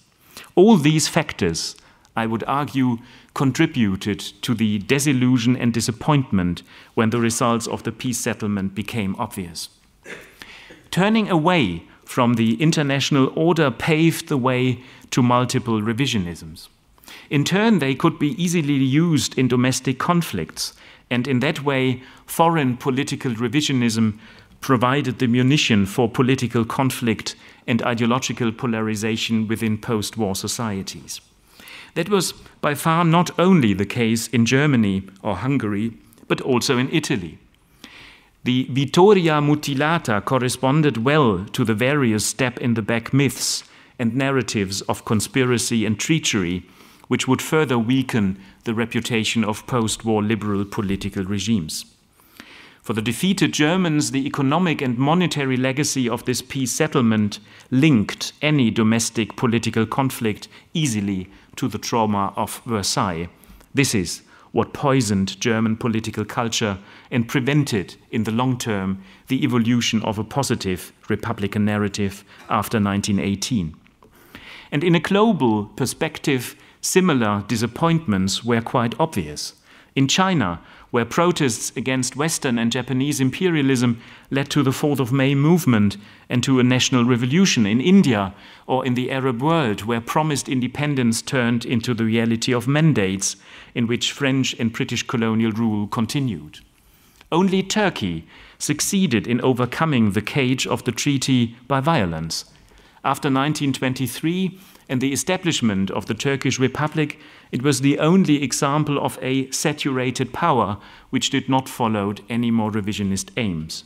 All these factors, I would argue, contributed to the disillusion and disappointment when the results of the peace settlement became obvious. Turning away from the international order paved the way to multiple revisionisms. In turn, they could be easily used in domestic conflicts, and in that way, foreign political revisionism provided the munition for political conflict and ideological polarization within post-war societies. That was by far not only the case in Germany or Hungary, but also in Italy. The Vittoria Mutilata corresponded well to the various stab-in-the-back myths and narratives of conspiracy and treachery, which would further weaken the reputation of post-war liberal political regimes. For the defeated Germans, the economic and monetary legacy of this peace settlement linked any domestic political conflict easily to the trauma of Versailles. This is what poisoned German political culture and prevented, in the long term, the evolution of a positive Republican narrative after 1918. And in a global perspective, similar disappointments were quite obvious. In China, where protests against Western and Japanese imperialism led to the 4th of May movement and to a national revolution. In India, or in the Arab world, where promised independence turned into the reality of mandates in which French and British colonial rule continued. Only Turkey succeeded in overcoming the cage of the treaty by violence. After 1923 and the establishment of the Turkish Republic, it was the only example of a saturated power which did not follow any more revisionist aims.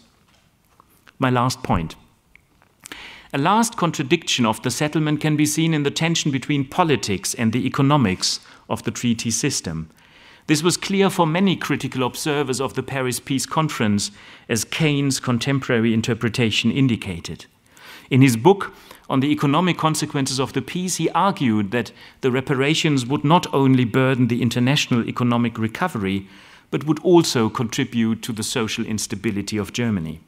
My last point. A last contradiction of the settlement can be seen in the tension between politics and the economics of the treaty system. This was clear for many critical observers of the Paris Peace Conference, as Keynes' contemporary interpretation indicated. In his book on the economic consequences of the peace, he argued that the reparations would not only burden the international economic recovery, but would also contribute to the social instability of Germany.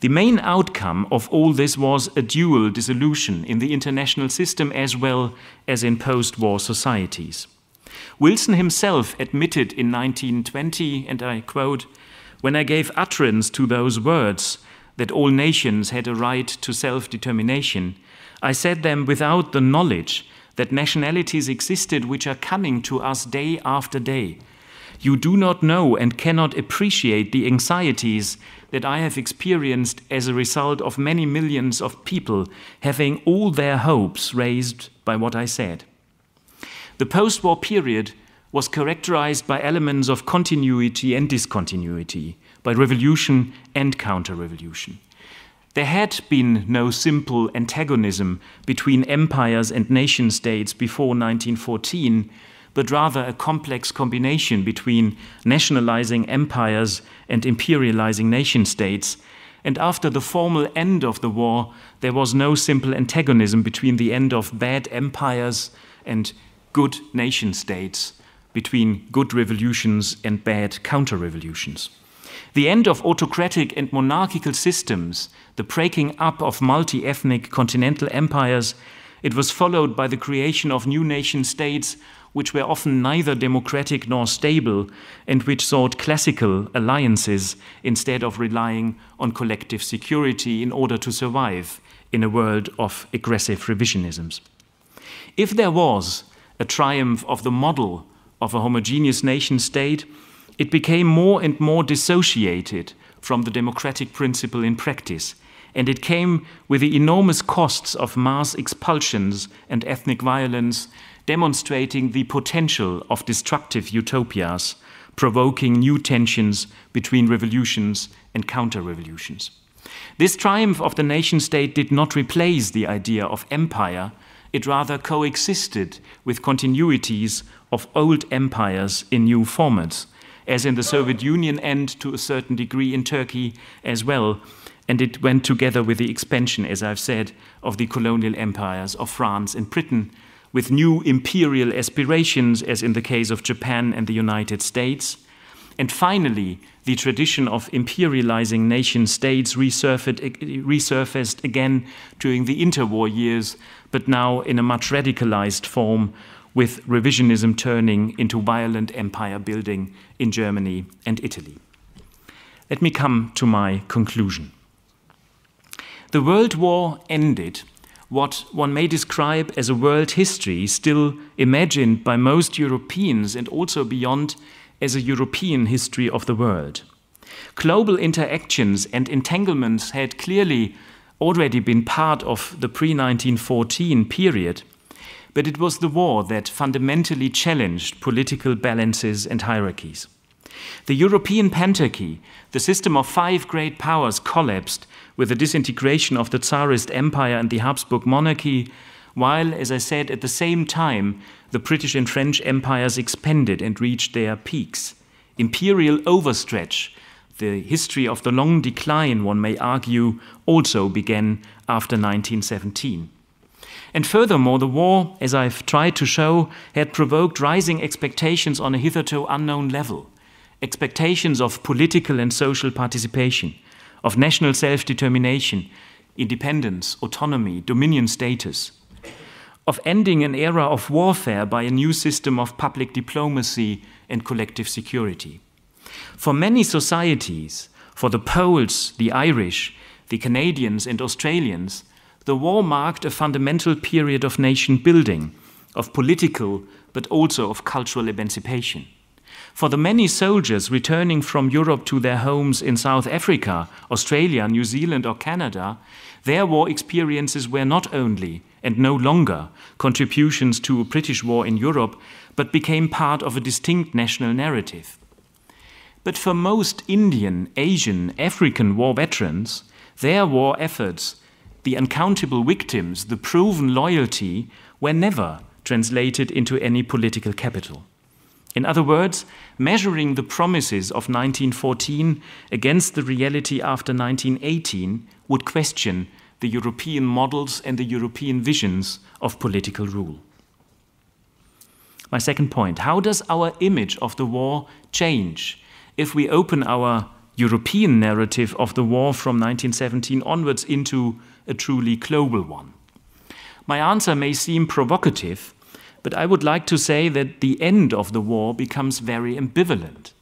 The main outcome of all this was a dual dissolution in the international system as well as in post-war societies. Wilson himself admitted in 1920, and I quote, "When I gave utterance to those words, that all nations had a right to self-determination, I said them without the knowledge that nationalities existed which are coming to us day after day. You do not know and cannot appreciate the anxieties that I have experienced as a result of many millions of people having all their hopes raised by what I said. The post-war period was characterized by elements of continuity and discontinuity, by revolution and counter-revolution. There had been no simple antagonism between empires and nation-states before 1914, but rather a complex combination between nationalizing empires and imperializing nation-states. And after the formal end of the war, there was no simple antagonism between the end of bad empires and good nation-states, between good revolutions and bad counter-revolutions. The end of autocratic and monarchical systems, the breaking up of multi-ethnic continental empires, it was followed by the creation of new nation-states which were often neither democratic nor stable and which sought classical alliances instead of relying on collective security in order to survive in a world of aggressive revisionisms. If there was a triumph of the model of a homogeneous nation-state, it became more and more dissociated from the democratic principle in practice, and it came with the enormous costs of mass expulsions and ethnic violence, demonstrating the potential of destructive utopias, provoking new tensions between revolutions and counter-revolutions. This triumph of the nation-state did not replace the idea of empire, it rather coexisted with continuities of old empires in new formats, as in the Soviet Union and to a certain degree in Turkey as well, and it went together with the expansion, as I've said, of the colonial empires of France and Britain, with new imperial aspirations, as in the case of Japan and the United States. And finally, the tradition of imperializing nation-states resurfaced again during the interwar years, but now in a much radicalized form, with revisionism turning into violent empire building in Germany and Italy. Let me come to my conclusion. The World War ended what one may describe as a world history still imagined by most Europeans and also beyond as a European history of the world. Global interactions and entanglements had clearly already been part of the pre-1914 period, but it was the war that fundamentally challenged political balances and hierarchies. The European pentarchy, the system of 5 great powers, collapsed with the disintegration of the Tsarist Empire and the Habsburg monarchy, while, as I said, at the same time, the British and French empires expanded and reached their peaks. Imperial overstretch, the history of the long decline, one may argue, also began after 1917. And furthermore, the war, as I've tried to show, had provoked rising expectations on a hitherto unknown level. Expectations of political and social participation, of national self-determination, independence, autonomy, dominion status, of ending an era of warfare by a new system of public diplomacy and collective security. For many societies, for the Poles, the Irish, the Canadians and Australians, the war marked a fundamental period of nation building, of political but also of cultural emancipation. For the many soldiers returning from Europe to their homes in South Africa, Australia, New Zealand or Canada, their war experiences were not only and no longer contributions to a British war in Europe, but became part of a distinct national narrative. But for most Indian, Asian, African war veterans, their war efforts, the uncountable victims, the proven loyalty, were never translated into any political capital. In other words, measuring the promises of 1914 against the reality after 1918 would question the European models and the European visions of political rule. My second point, how does our image of the war change if we open our European narrative of the war from 1917 onwards into a truly global one? My answer may seem provocative, but I would like to say that the end of the war becomes very ambivalent.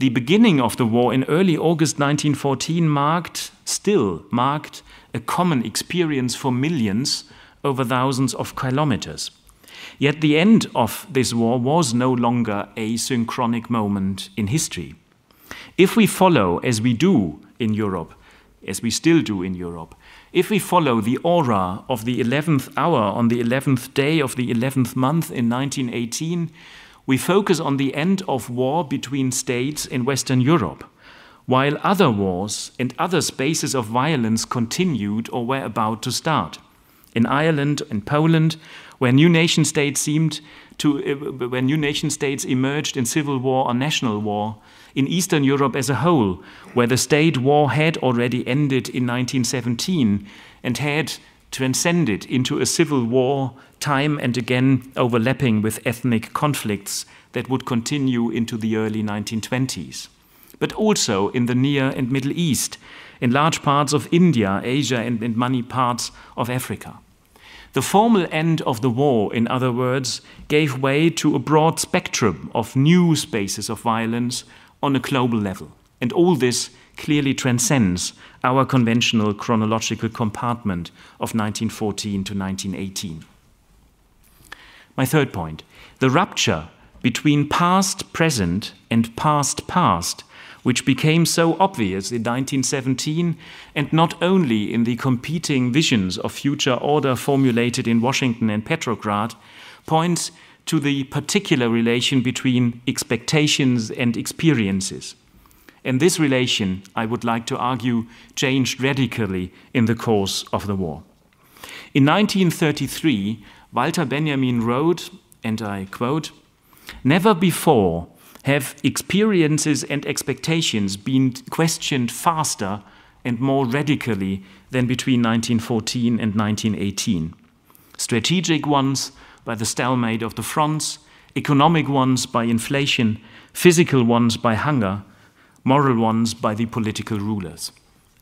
The beginning of the war in early August 1914 still marked a common experience for millions over thousands of kilometers. Yet the end of this war was no longer a synchronic moment in history. If we follow, as we do in Europe, as we still do in Europe, if we follow the aura of the 11th hour on the 11th day of the 11th month in 1918, we focus on the end of war between states in Western Europe, while other wars and other spaces of violence continued or were about to start. In Ireland and Poland, where new nation states emerged in civil war or national war, in Eastern Europe as a whole, where the state war had already ended in 1917 and had transcended into a civil war, time and again overlapping with ethnic conflicts that would continue into the early 1920s. But also in the Near and Middle East, in large parts of India, Asia, and in many parts of Africa. The formal end of the war, in other words, gave way to a broad spectrum of new spaces of violence on a global level. And all this clearly transcends our conventional chronological compartment of 1914 to 1918. My third point, the rupture between past, present, and past, which became so obvious in 1917, and not only in the competing visions of future order formulated in Washington and Petrograd, points to the particular relation between expectations and experiences. And this relation, I would like to argue, changed radically in the course of the war. In 1933, Walter Benjamin wrote, and I quote, "Never before have experiences and expectations been questioned faster and more radically than between 1914 and 1918. Strategic ones by the stalemate of the fronts, economic ones by inflation, physical ones by hunger, moral ones by the political rulers.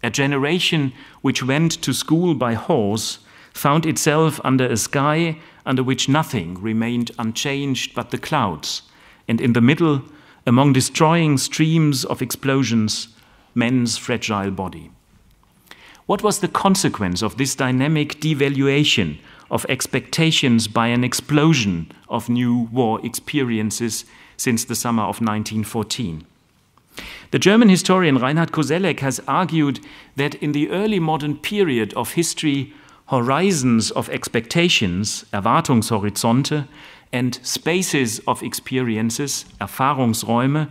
A generation which went to school by horse found itself under a sky under which nothing remained unchanged but the clouds, and in the middle, among destroying streams of explosions, men's fragile body." What was the consequence of this dynamic devaluation of expectations by an explosion of new war experiences since the summer of 1914? The German historian Reinhard Koselleck has argued that in the early modern period of history, horizons of expectations, Erwartungshorizonte, and spaces of experiences, Erfahrungsräume,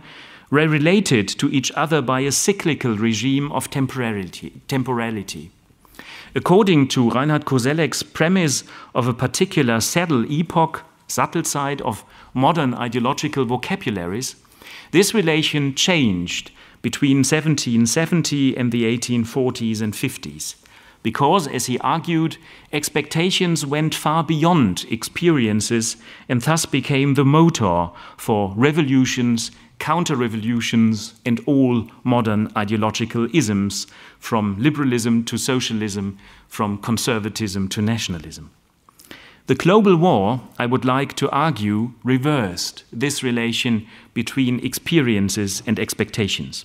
were related to each other by a cyclical regime of temporality. According to Reinhard Koselleck's premise of a particular saddle epoch, Sattelzeit, of modern ideological vocabularies, this relation changed between 1770 and the 1840s and 50s. Because, as he argued, expectations went far beyond experiences and thus became the motor for revolutions, counter-revolutions, and all modern ideological isms, from liberalism to socialism, from conservatism to nationalism. The global war, I would like to argue, reversed this relation between experiences and expectations.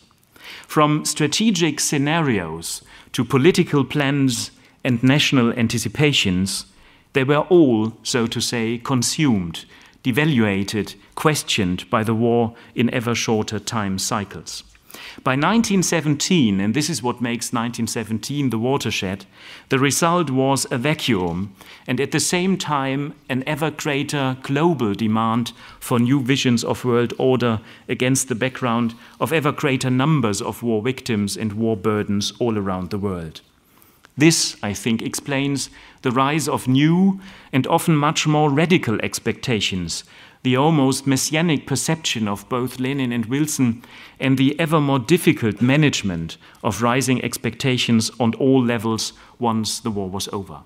From strategic scenarios to political plans and national anticipations, they were all, so to say, consumed, devaluated, questioned by the war in ever shorter time cycles. By 1917, and this is what makes 1917 the watershed, the result was a vacuum and at the same time an ever greater global demand for new visions of world order against the background of ever greater numbers of war victims and war burdens all around the world. This, I think, explains the rise of new and often much more radical expectations, the almost messianic perception of both Lenin and Wilson, and the ever more difficult management of rising expectations on all levels once the war was over.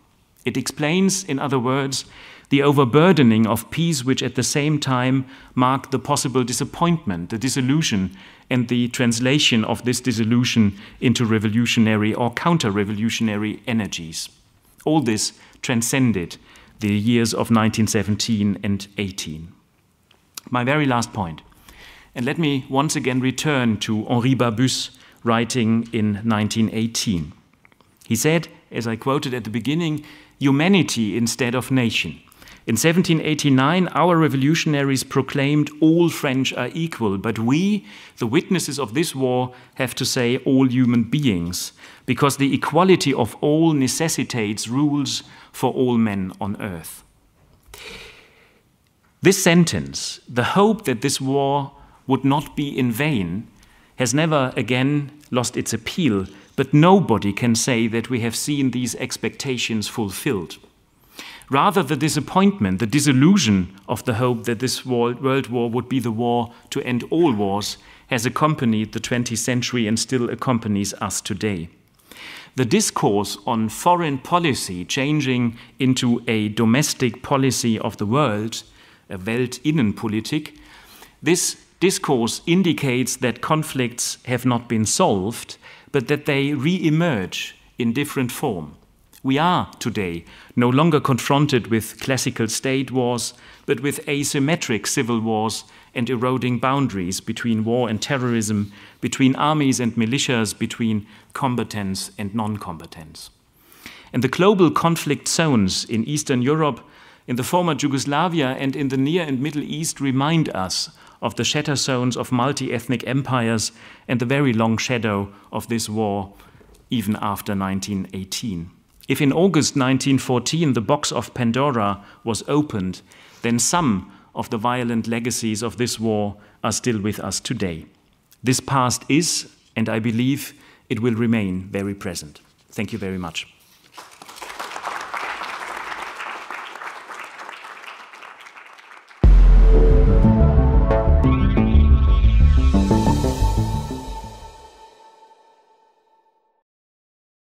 It explains, in other words, the overburdening of peace, which at the same time marked the possible disappointment, the disillusion, and the translation of this disillusion into revolutionary or counter-revolutionary energies. All this transcended the years of 1917 and 18. My very last point, and let me once again return to Henri Barbusse writing in 1918. He said, as I quoted at the beginning, humanity instead of nation. In 1789, our revolutionaries proclaimed all French are equal, but we, the witnesses of this war, have to say all human beings, because the equality of all necessitates rules for all men on earth. This sentence, the hope that this war would not be in vain, has never again lost its appeal, but nobody can say that we have seen these expectations fulfilled. Rather, the disappointment, the disillusion of the hope that this world war would be the war to end all wars has accompanied the 20th century and still accompanies us today. The discourse on foreign policy changing into a domestic policy of the world, a Weltinnenpolitik, this discourse indicates that conflicts have not been solved, but that they re-emerge in different form. We are today no longer confronted with classical state wars, but with asymmetric civil wars and eroding boundaries between war and terrorism, between armies and militias, between combatants and non-combatants. And the global conflict zones in Eastern Europe, in the former Yugoslavia and in the Near and Middle East remind us of the shatter zones of multi-ethnic empires and the very long shadow of this war even after 1918. If in August 1914 the box of Pandora was opened, then some of the violent legacies of this war are still with us today. This past is, and I believe it will remain, very present. Thank you very much.